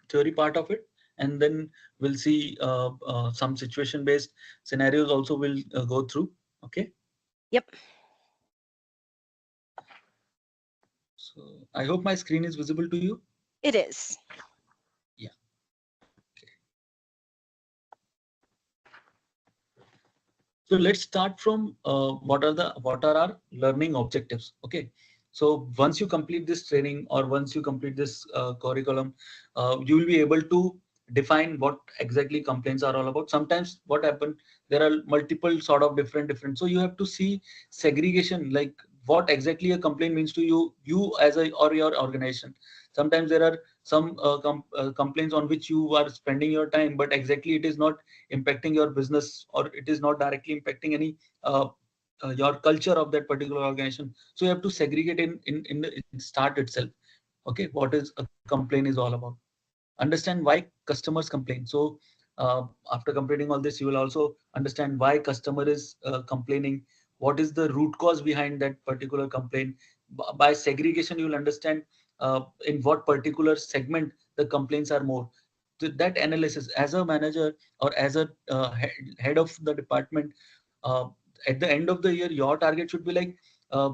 theory part of it, and then we'll see some situation based scenarios also will go through. Okay. Yep. So I hope my screen is visible to you. It is. Yeah. Okay. So let's start from what are our learning objectives. Okay. So once you complete this training or once you complete this curriculum, you will be able to define what exactly complaints are all about. Sometimes what happen, there are multiple sort of different. So you have to see segregation, like what exactly a complaint means to you as a or your organization. Sometimes there are some complaints on which you are spending your time, but exactly it is not impacting your business or it is not directly impacting any your culture of that particular organization. So you have to segregate in the start itself. Okay, what is a complaint is all about. Understand why customers complain. So after completing all this, you will also understand why customer is complaining, what is the root cause behind that particular complaint. By segregation you will understand in what particular segment the complaints are more. That analysis as a manager or as a head of the department, uh, at the end of the year your target should be like, uh,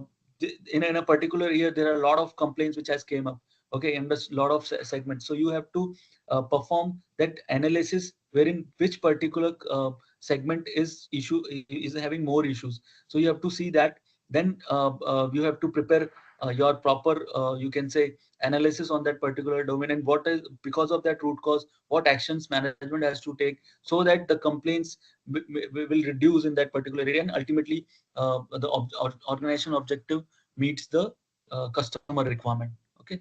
in a particular year there are a lot of complaints which has came up. Okay, in this lot of segments, so you have to perform that analysis wherein which particular segment is having more issues. So you have to see that. Then you have to prepare your proper you can say analysis on that particular domain, and what is because of that root cause, what actions management has to take so that the complaints will reduce in that particular area, and ultimately the organization objective meets the customer requirement. Okay.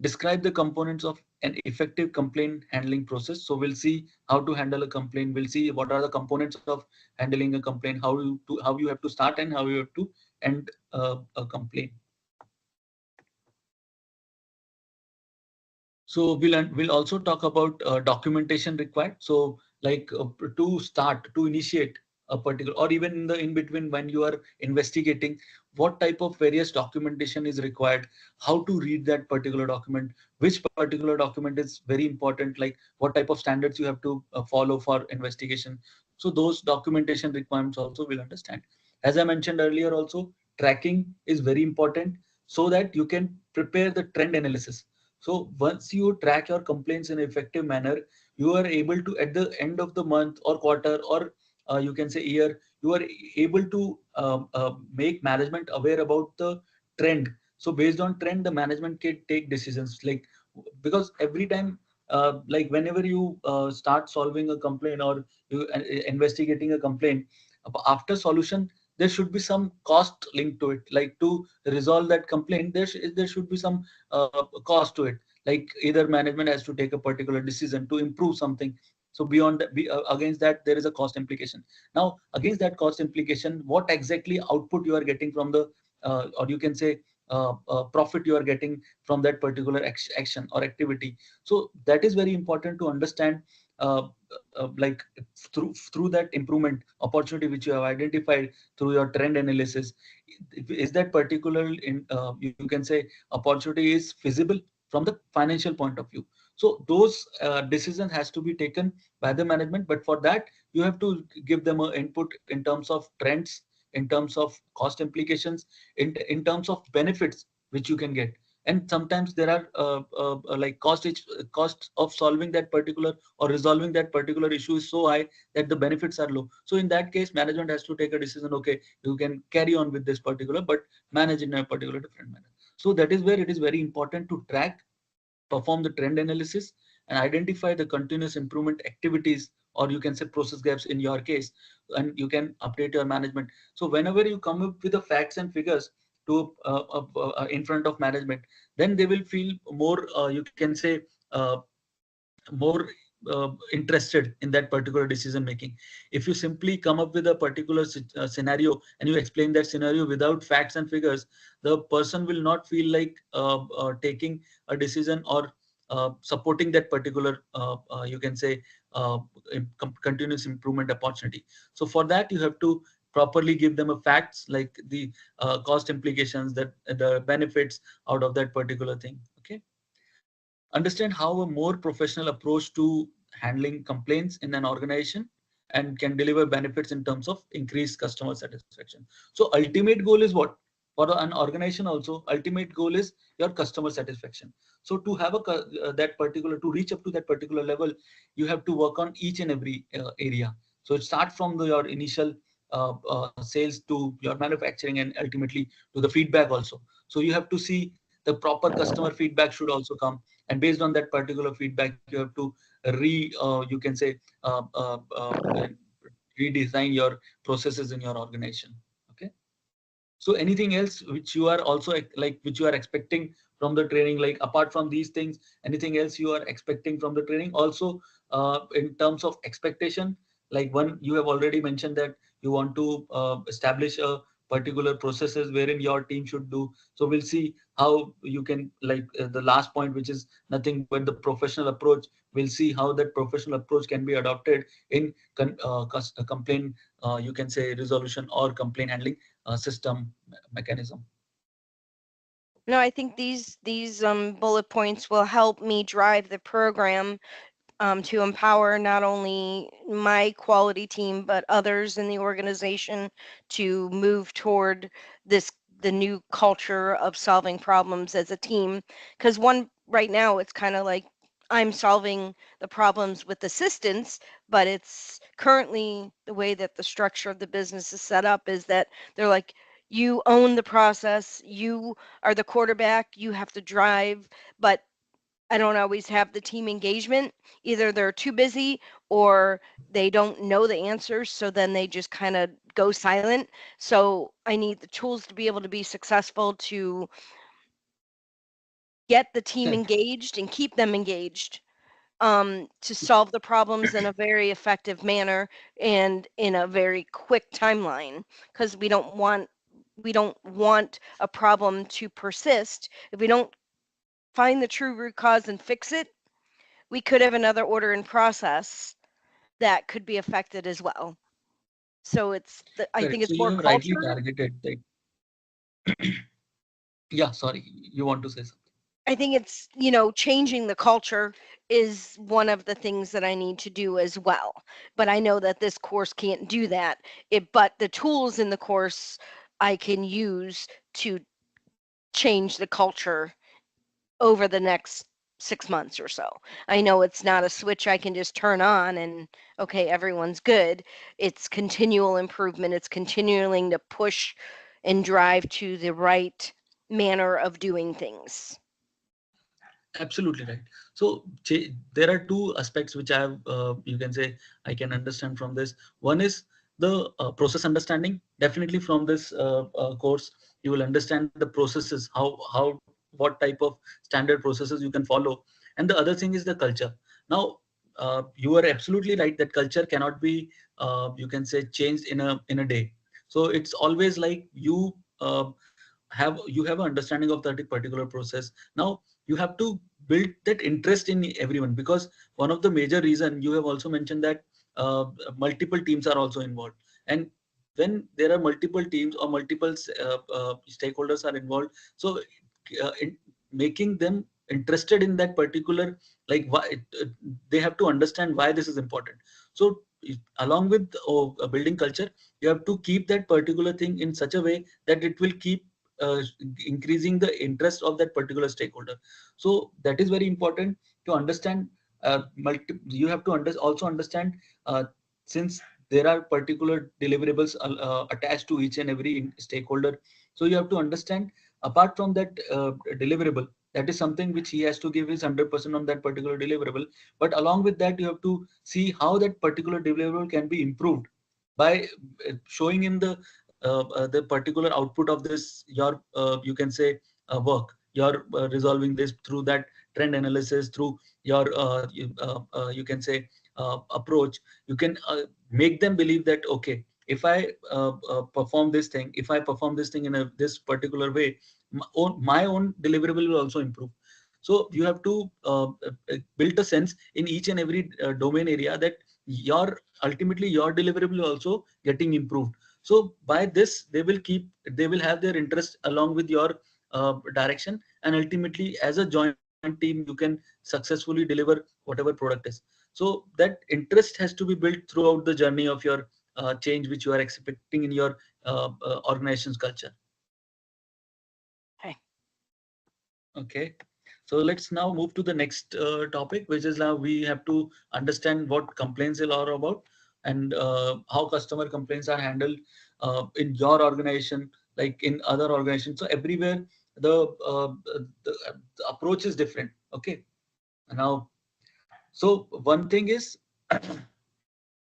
Describe the components of an effective complaint handling process. So we'll see how to handle a complaint. We'll see what are the components of handling a complaint, how you have to start and how you have to end a complaint. So we'll also talk about documentation required. So like to start to initiate a particular, or even in between when you are investigating, what type of various documentation is required, how to read that particular document, which particular document is very important, like what type of standards you have to follow for investigation. So those documentation requirements also will understand. As I mentioned earlier, also tracking is very important so that you can prepare the trend analysis. So once you track your complaints in an effective manner, you are able to, at the end of the month or quarter or you can say year, you are able to make management aware about the trend. So based on trend, the management can take decisions. Like because every time, like whenever you start solving a complaint or you investigating a complaint, after solution there should be some cost linked to it. Like to resolve that complaint, there should be some cost to it, like either management has to take a particular decision to improve something. So beyond that, against that there is a cost implication. Now against that cost implication, what exactly output you are getting from the or you can say profit you are getting from that particular action or activity. So that is very important to understand. Like through that improvement opportunity which you have identified through your trend analysis, is that particular in you can say opportunity is feasible from the financial point of view. So those decisions has to be taken by the management, but for that you have to give them an input in terms of trends, in terms of cost implications, in terms of benefits which you can get. And sometimes there are like cost of solving that particular or resolving that particular issue is so high that the benefits are low. So in that case management has to take a decision, okay, you can carry on with this particular but manage in a particular different manner. So that is where it is very important to track, perform the trend analysis, and identify the continuous improvement activities, or you can say process gaps in your case, and you can update your management. So whenever you come up with the facts and figures to in front of management, then they will feel more you can say uh, more interested in that particular decision making. If you simply come up with a particular scenario and you explain that scenario without facts and figures, the person will not feel like taking a decision or supporting that particular you can say continuous improvement opportunity. So for that you have to properly give them a facts, like the cost implications, that the benefits out of that particular thing. Okay. understand how a more professional approach to handling complaints in an organization and can deliver benefits in terms of increased customer satisfaction. So ultimate goal is what? For an organization also, ultimate goal is your customer satisfaction. So to have that particular, to reach up to that particular level, you have to work on each and every area. So it starts from your initial sales to your manufacturing and ultimately to the feedback also. So you have to see the proper customer feedback should also come, and based on that particular feedback you have to you can say uh, uh, uh, redesign your processes in your organization. Okay. So anything else which you are also like which you are expecting from the training, like apart from these things, anything else you are expecting from the training also, in terms of expectation? Like, one, you have already mentioned that you want to establish a particular processes wherein your team should do. So we'll see how you can, like, the last point, which is nothing but the professional approach. We'll see how that professional approach can be adopted in complaint, you can say resolution or complaint handling system mechanism. No, I think these bullet points will help me drive the program to empower not only my quality team but others in the organization to move toward this the new culture of solving problems as a team. Because one right now it's kind of like I'm solving the problems with assistance, but it's currently the way that the structure of the business is set up is that they're like, you own the process, you are the quarterback, you have to drive, but I don't always have the team engagement. Either they're too busy or they don't know the answers, so then they just kind of go silent. So I need the tools to be able to be successful to get the team Correct. engaged and keep them engaged, to solve the problems in a very effective manner and in a very quick timeline, because we don't want a problem to persist. If we don't find the true root cause and fix it, we could have another order in process that could be affected as well. So I think Correct. So it's you more have rightly culture. targeted that. Yeah, sorry, you want to say something? I think it's, changing the culture is one of the things that I need to do as well. But I know that this course can't do that. But the tools in the course I can use to change the culture over the next 6 months or so. I know it's not a switch I can just turn on and okay, everyone's good. It's continual improvement. It's continuing to push and drive to the right manner of doing things. Absolutely right. So there are two aspects which I have, you can say, I can understand from this. One is the process understanding. Definitely from this course, you will understand the processes, how what type of standard processes you can follow. And the other thing is the culture. Now, you are absolutely right that culture cannot be, you can say, changed in a day. So it's always like you have an understanding of that particular process. Now you have to build that interest in everyone, because one of the major reason you have also mentioned that uh, multiple teams are also involved, and when there are multiple teams or multiple stakeholders are involved, so in making them interested in that particular, like why they have to understand why this is important. So along with building culture, you have to keep that particular thing in such a way that it will keep uh, increasing the interest of that particular stakeholder. So that is very important to understand. You have to also understand, uh, since there are particular deliverables attached to each and every stakeholder. So you have to understand, apart from that deliverable, that is something which he has to give his 100% on that particular deliverable. But along with that, you have to see how that particular deliverable can be improved by showing him the particular output of this your you can say work. You're resolving this through that trend analysis, through your you can say approach. You can make them believe that okay, if I perform this thing in this particular way, my own deliverable will also improve. So you have to build a sense in each and every domain area that your ultimately your deliverable also getting improved. So by this they will have their interest along with your direction, and ultimately as a joint team, you can successfully deliver whatever product is. So that interest has to be built throughout the journey of your change which you are expecting in your organization's culture. Okay. Okay, so let's now move to the next topic, which is now we have to understand what complaints are about, and how customer complaints are handled in your organization, like in other organizations. So everywhere the, the approach is different. Okay, now, so one thing is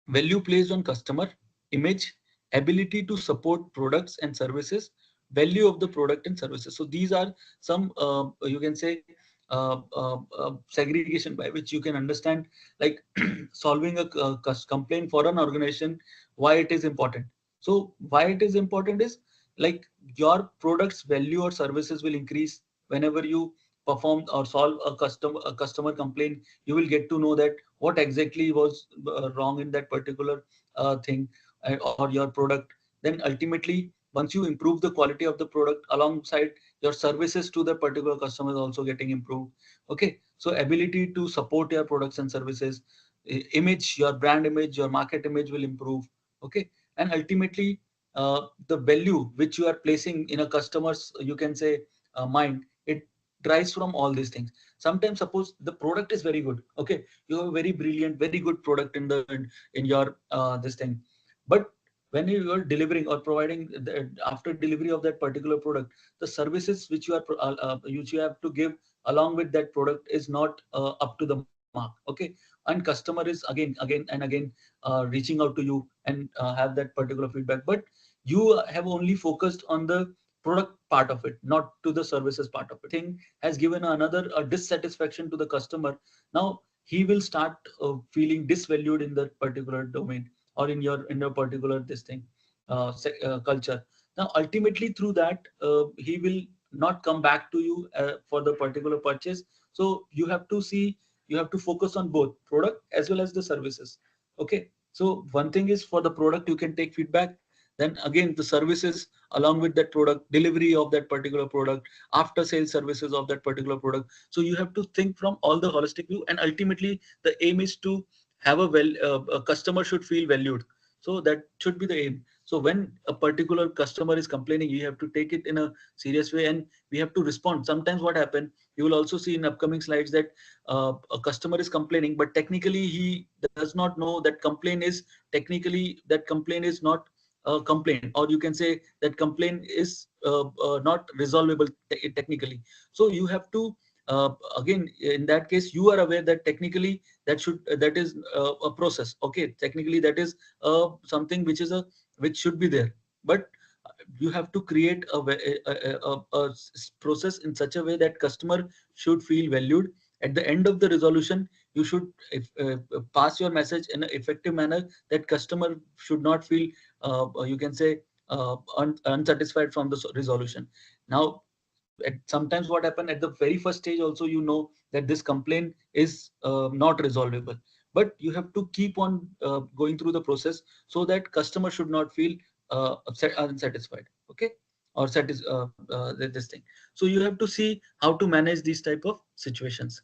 value placed on customer image, ability to support products and services, value of the product and services. So these are some you can say segregation by which you can understand, like solving a complaint for an organization, why it is important. So why it is important is, like, your product's value or services will increase whenever you perform or solve a customer complaint. You will get to know that what exactly was wrong in that particular thing, or your product. Then ultimately, once you improve the quality of the product, alongside your services to the particular customer is also getting improved. Okay, so ability to support your products and services, image, your brand image, your market image will improve. Okay, and ultimately the value which you are placing in a customer's, you can say, mind, it derives from all these things. Sometimes suppose the product is very good. Okay, you have a very brilliant, very good product in your this thing, but when you are delivering or providing after delivery of that particular product, the services which you are which you have to give along with that product is not up to the mark. Okay, and customer is again and again reaching out to you and have that particular feedback, but you have only focused on the product part of it, not to the services part of it. Thing has given another dissatisfaction to the customer. Now he will start feeling disvalued in that particular domain, or in your particular this thing culture. Now ultimately through that he will not come back to you for the particular purchase. So you have to see, you have to focus on both product as well as the services. Okay, so one thing is for the product you can take feedback, then again the services along with that product, delivery of that particular product, after sales services of that particular product. So you have to think from all the holistic view, and ultimately the aim is to have a customer should feel valued. So that should be the aim. So when a particular customer is complaining, you have to take it in a serious way, and we have to respond. Sometimes what happen, you will also see in upcoming slides that a customer is complaining, but technically he does not know that complaint is not a complaint, or you can say that complaint is not resolvable technically. So you have to again, in that case, you are aware that technically that is a process. Okay, technically that is something which should be there, but you have to create a process in such a way that customer should feel valued. At the end of the resolution, you should pass your message in an effective manner, that customer should not feel you can say unsatisfied from the resolution. Now sometimes what happen at the very first stage also, you know that this complaint is not resolvable, but you have to keep on going through the process, so that customer should not feel unsatisfied. Okay, or this thing. So you have to see how to manage these type of situations.